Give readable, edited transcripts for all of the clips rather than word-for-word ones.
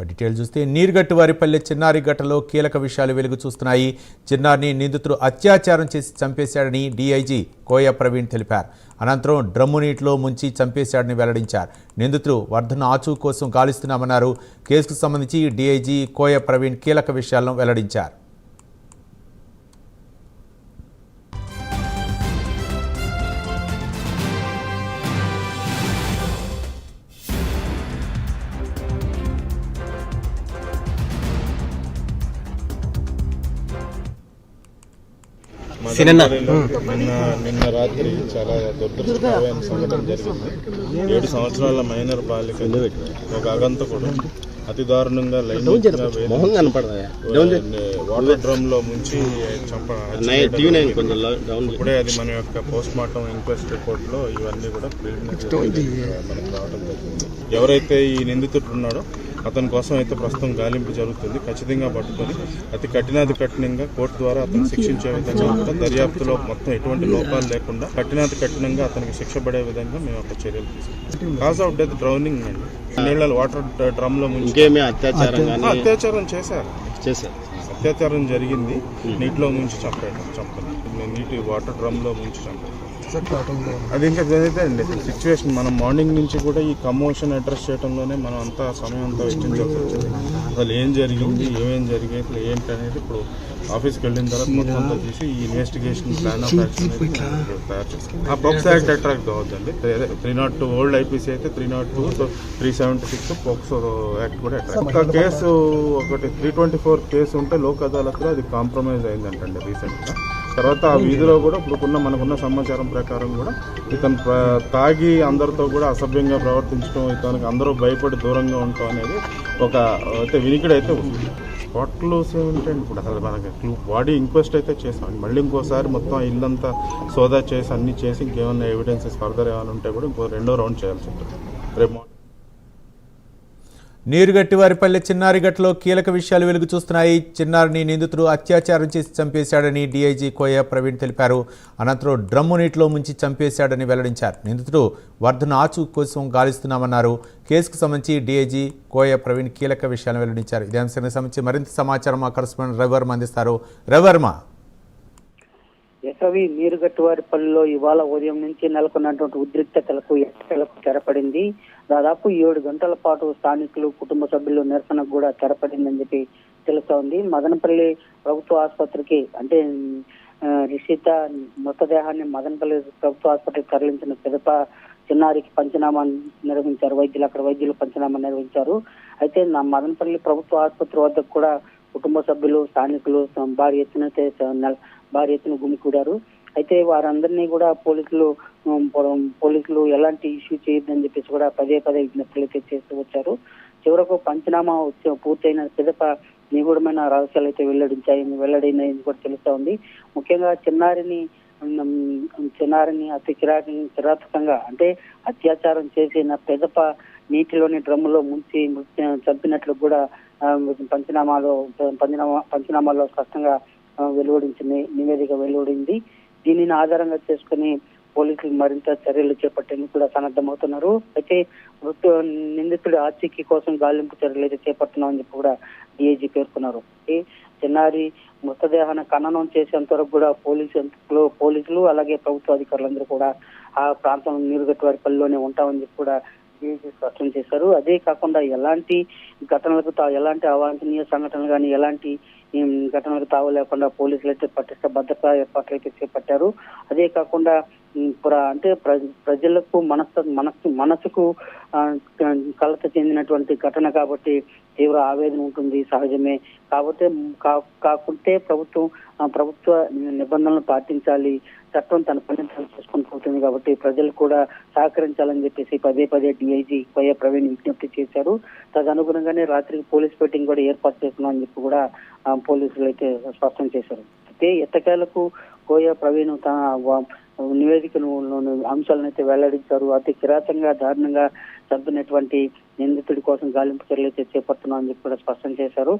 Detail చూస్తే నీరుగట్టువారిపల్లె చిన్నారి ఘటనలో కీలక విషయాలు వెలుగు చూస్తున్నాయి. చిన్నారిని నిందితుడు అత్యాచారం చేసి చంపేశాడని డీఐజీ కోయ ప్రవీణ్ తెలిపారు. అనంతరం డ్రమ్ము నీటిలో ముంచి చంపేశాడని వెల్లడించారు. నిందితుడు వర్ధన్ ఆచూ కోసం గాలిస్తున్నామన్నారు. కేసుకు సంబంధించి డీఐజీ కోయ ప్రవీణ్ కీలక విషయాలను వెల్లడించారు. నిన్న రాత్రి చాలా దురదృష్టకరమైన సంఘటన జరిగింది. 7 సంవత్సరాల మైనర్ బాలిక ఒక అగంతకుడు అతి దారుణంగా వాటర్ డ్రమ్ లో ముంచి ఇప్పుడే అది మన యొక్క పోస్ట్ మార్టం ఇంక్వెస్ట్ రిపోర్ట్ లో ఇవన్నీ కూడా ప్రిలిమినరీ మనకు రావడం జరిగింది. ఎవరైతే ఈ నిందితుడు ఉన్నాడో అతని కోసం అయితే ప్రస్తుతం గాలింపు జరుగుతుంది. ఖచ్చితంగా పట్టుకొని అతి కఠినంగా కోర్టు ద్వారా అతను శిక్షించే విధంగా కూడా దర్యాప్తులో మొత్తం ఎటువంటి లోపాలు లేకుండా కఠినంగా అతనికి శిక్ష పడే విధంగా మేము ఒక చర్యలు తీసుకుంటాం. కాజ్ ఆఫ్ డెత్ డ్రౌనింగ్ అండి. నీళ్ళ వాటర్ డ్రమ్ లో ముంచి అత్యాచారం చేశారు. అత్యాచారం జరిగింది. నీటిలో ముంచి చంపడం నీటి వాటర్ డ్రమ్ లో ముంచి చంపడం అది ఇంకా జరిగితే అండి సిచ్యువేషన్. మనం మార్నింగ్ నుంచి కూడా ఈ కమోషన్ అడ్రస్ చేయడంలోనే మనం అంతా సమయం అంతా వెచ్చించాల్సి వచ్చింది. అసలు ఏం జరిగింది, ఏమేం జరిగేది ఏంటి అనేది ఇప్పుడు ఆఫీస్కి వెళ్ళిన తర్వాత మొత్తం తీసి ఈ ఇన్వెస్టిగేషన్ ప్లాన్ ఆఫ్ యాక్షన్ తయారు చేస్తాం. ఆ పోక్సో యాక్ట్ అట్రాక్ట్ అవ్వద్దండి. 302 ఓల్డ్ ఐపీసీ అయితే 302, సో 376 పోక్సో యాక్ట్ కూడా అట్రాక్ట్. ఒక కేసు ఒకటి 324 కేసు ఉంటే లోక్ అదాలత్లో అది కాంప్రమైజ్ అయిందంటండి రీసెంట్గా. తర్వాత ఆ వీధిలో కూడా ఇప్పుడు మనకున్న సమాచారం ప్రకారం కూడా ఇతను తాగి అందరితో కూడా అసభ్యంగా ప్రవర్తించడం, ఇతనికి అందరూ భయపడి దూరంగా ఉండటం అనేది ఒక అయితే వినికిడి అయితే ఉంది. స్పాట్లు ఏమిటంటే ఇప్పుడు అసలు మనకి బాడీ ఇంక్వెస్ట్ అయితే చేసాం. మళ్ళీ ఇంకోసారి మొత్తం ఇల్లంతా సోదా చేసి అన్ని చేసి ఇంకేమైనా ఎవిడెన్సెస్ ఫర్దర్ ఏమైనా ఉంటే కూడా ఇంకో 2వ రౌండ్ చేయాల్సి ఉంటుంది రేపు. నీరుగట్టివారిపల్లె చిన్నారి ఘటనలో కీలక విషయాలు వెలుగు చూస్తున్నాయి. చిన్నారిని నిందితుడు అత్యాచారం చేసి చంపేశాడని డీఐజీ కోయ ప్రవీణ్ తెలిపారు. అనంతరం డ్రమ్ము నీటిలో ముంచి చంపేశాడని వెల్లడించారు. నిందితుడు వర్ధన్ ఆచూ కోసం గాలిస్తున్నామన్నారు. కేసుకు సంబంధించి డీఐజీ కోయ ప్రవీణ్ కీలక విషయాలను వెల్లడించారు. ఇదే అంశానికి సంబంధించి మరింత సమాచారం మా కరెస్పాండెంట్ రవివర్మ అందిస్తారు. రవివర్మ. ఎసవి నీరుగట్టువారిపల్లిలో ఇవాళ ఉదయం నుంచి నెలకొన్నటువంటి ఉద్రిక్తతలకు తెరపడింది. దాదాపు 7 గంటల పాటు స్థానికులు, కుటుంబ సభ్యులు నిరసనకు కూడా తెరపడిందని చెప్పి తెలుస్తోంది. మదనపల్లి ప్రభుత్వ ఆసుపత్రికి అంటే రిషిత మృతదేహాన్ని మదనపల్లి ప్రభుత్వ ఆసుపత్రికి తరలించిన పిదప చిన్నారికి పంచనామా నిర్వహించారు వైద్యులు. అక్కడ వైద్యులు పంచనామా నిర్వహించారు. అయితే మదనపల్లి ప్రభుత్వ ఆసుపత్రి వద్ద కూడా కుటుంబ సభ్యులు, స్థానికులు భారీ ఎత్తున గుమికూడారు. అయితే వారందరినీ కూడా పోలీసులు ఎలాంటి ఇష్యూ చేయొద్దని చెప్పేసి కూడా పదే విజ్ఞప్తులు అయితే చేస్తూ వచ్చారు. చివరకు పంచనామా పూర్తయిన పిదప నిగూఢమైన రహస్యాలు అయితే వెల్లడైనాయని కూడా తెలుస్తా ఉంది. ముఖ్యంగా చిన్నారిని అతి కిరాతకంగా అంటే అత్యాచారం చేసిన పిదప నీటిలోని డ్రమ్ములో ముంచి చంపినట్లు కూడా పంచనామాలో స్పష్టంగా నివేదిక వెలువడింది. దీనిని ఆధారంగా చేసుకుని పోలీసులు మరింత చర్యలు చేపట్టేందుకు కూడా సన్నద్ధమవుతున్నారు. అయితే నిందితుడి ఆచూకీ కోసం గాలింపు చర్యలు అయితే చేపడుతున్నామని చెప్పి కూడా డీఐజీ పేర్కొన్నారు. చిన్నారి మృతదేహాన్ని ఖననం చేసేంత వరకు కూడా పోలీసులు అలాగే ప్రభుత్వ అధికారులందరూ కూడా ఆ ప్రాంతం నీరుగట్టువారిపల్లిలోనే ఉంటామని చెప్పి కూడా డీఐజీ స్పష్టం చేశారు. అదే కాకుండా ఎలాంటి అవాంఛనీయ సంఘటనలు కానీ ఎలాంటి ఘటనలకు తావు లేకుండా పోలీసులు అయితే పటిష్ట భద్రతా ఏర్పాట్లు అయితే చేపట్టారు. అదే కాకుండా అంటే ప్రజలకు మనసుకు కలత చెందినటువంటి ఘటన కాబట్టి తీవ్ర ఆవేదన ఉంటుంది, సహజమే. కాకుంటే ప్రభుత్వ నిబంధనలు పాటించాలి, చట్టం తన పని చేసుకుని పోతుంది కాబట్టి ప్రజలు కూడా సహకరించాలని చెప్పేసి పదే డీఐజీ కోయ ప్రవీణ్ విజ్ఞప్తి చేశారు. తదనుగుణంగానే రాత్రికి పోలీస్ మీటింగ్ కూడా ఏర్పాటు చేస్తున్నామని చెప్పి కూడా పోలీసులు అయితే స్పష్టం చేశారు. అయితే ఎట్టకేలకు కోయ ప్రవీణ్ తన నివేదికను అంశాలను అయితే వెల్లడించారు. అతి కిరాతంగా దారుణంగా చంపినటువంటి నిందితుడి కోసం గాలింపు చర్యలు అయితే చేపడుతున్నామని చెప్పి కూడా స్పష్టం చేశారు.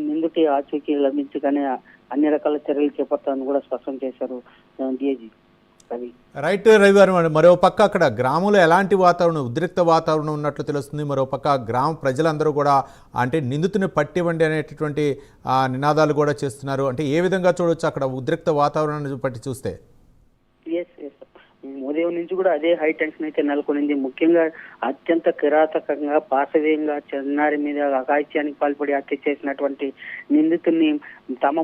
నిందితుడి ఆచూకీ లభించగానే అన్ని రకాల చర్యలు చేపడతామని కూడా స్పష్టం చేశారు డీఐజీ. రవి. రైట్ రవివారం మరో పక్క అక్కడ గ్రామంలో ఎలాంటి వాతావరణం, ఉద్రిక్త వాతావరణం ఉన్నట్లు తెలుస్తుంది. మరో పక్క గ్రామ ప్రజలందరూ కూడా అంటే నిందితుని పట్టివ్వండి అనేటటువంటి నినాదాలు కూడా చేస్తున్నారు. అంటే ఏ విధంగా చూడొచ్చు అక్కడ ఉద్రిక్త వాతావరణాన్ని బట్టి చూస్తే? ఎస్ ఎస్ ఉదయం నుంచి కూడా అదే హై టెన్షన్ అయితే నెలకొనింది. ముఖ్యంగా అత్యంత కిరాతకంగా పాశవీయంగా చిన్నారి మీద అఘాయిత్యానికి పాల్పడి హత్య చేసినటువంటి నిందితుడిని తమ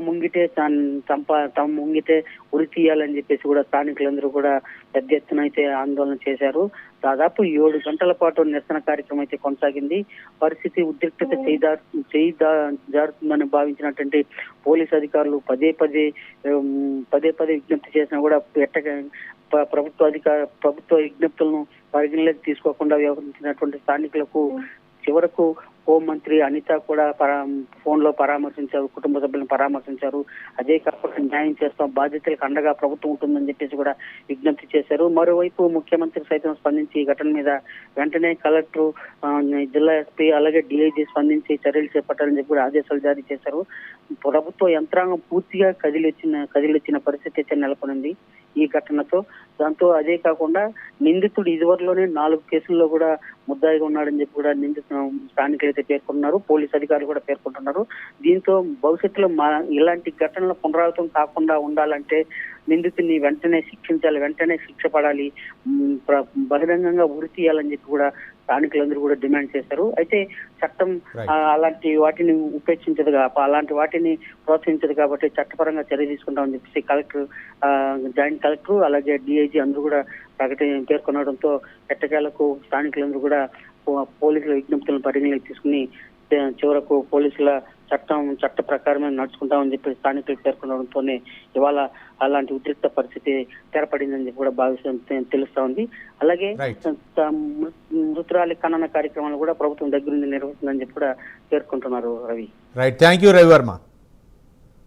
ముంగిటే ఉరి తీయాలని చెప్పేసి కూడా స్థానికులందరూ కూడా పెద్ద ఎత్తున అయితే ఆందోళన చేశారు. దాదాపు 7 గంటల పాటు నిరసన కార్యక్రమం అయితే కొనసాగింది. పరిస్థితి ఉద్రిక్తత జారుతుందని భావించినటువంటి పోలీసు అధికారులు పదే పదే విజ్ఞప్తి చేసినా కూడా ప్రభుత్వ విజ్ఞప్తులను పరిగణలోకి తీసుకోకుండా వ్యవహరించినటువంటి స్థానికులకు చివరకు హోంమంత్రి అనిత కూడా ఫోన్ లో పరామర్శించారు, కుటుంబ సభ్యులను పరామర్శించారు. అదే కాకుండా న్యాయం చేస్తాం, బాధ్యతలకు అండగా ప్రభుత్వం ఉంటుందని చెప్పేసి కూడా విజ్ఞప్తి చేశారు. మరోవైపు ముఖ్యమంత్రి సైతం స్పందించి ఈ ఘటన మీద వెంటనే కలెక్టర్, జిల్లా ఎస్పీ అలాగే డిఐజీ స్పందించి చర్యలు చేపట్టాలని చెప్పి కూడా ఆదేశాలు జారీ చేశారు. ప్రభుత్వ యంత్రాంగం పూర్తిగా కదిలొచ్చిన పరిస్థితి అయితే నెలకొనింది ఈ ఘటనతో. దాంతో అదే కాకుండా నిందితుడు ఇదివరలోనే 4 కేసుల్లో కూడా ముద్దాయిగా ఉన్నాడని చెప్పి కూడా స్థానికులు అయితే పేర్కొన్నారు, పోలీసు అధికారులు కూడా పేర్కొంటున్నారు. దీంతో భవిష్యత్తులో ఇలాంటి ఘటనలు పునరావృతం కాకుండా ఉండాలంటే నిందితుడిని వెంటనే శిక్షించాలి, వెంటనే శిక్ష పడాలి, బహిరంగంగా ఉరి తీయాలని చెప్పి కూడా స్థానికులందరూ కూడా డిమాండ్ చేశారు. అయితే చట్టం అలాంటి వాటిని ఉపేక్షించదు, అలాంటి వాటిని ప్రోత్సహించదు కాబట్టి చట్టపరంగా చర్య తీసుకుంటామని చెప్పేసి జాయింట్ కలెక్టర్ అలాగే డిఐజీ అందరూ కూడా పేర్కొనడంతో ఎట్టకేలకు స్థానికులందరూ కూడా పోలీసుల విజ్ఞప్తులను పరిగణలోకి తీసుకుని చివరకు పోలీసుల చట్ట ప్రకారమే నడుచుకుంటామని చెప్పి స్థానికులు పేర్కొనడంతోనే ఇవాళ అలాంటి ఉద్రిక్త పరిస్థితి తెరపడిందని చెప్పి కూడా తెలుస్తా ఉంది. అలాగే మృతురాలి ఖనన కార్యక్రమాలు కూడా ప్రభుత్వం దగ్గరుండి నిర్వహిస్తుందని చెప్పి కూడా పేర్కొంటున్నారు Ravi. Right, thank you Ravi Varma.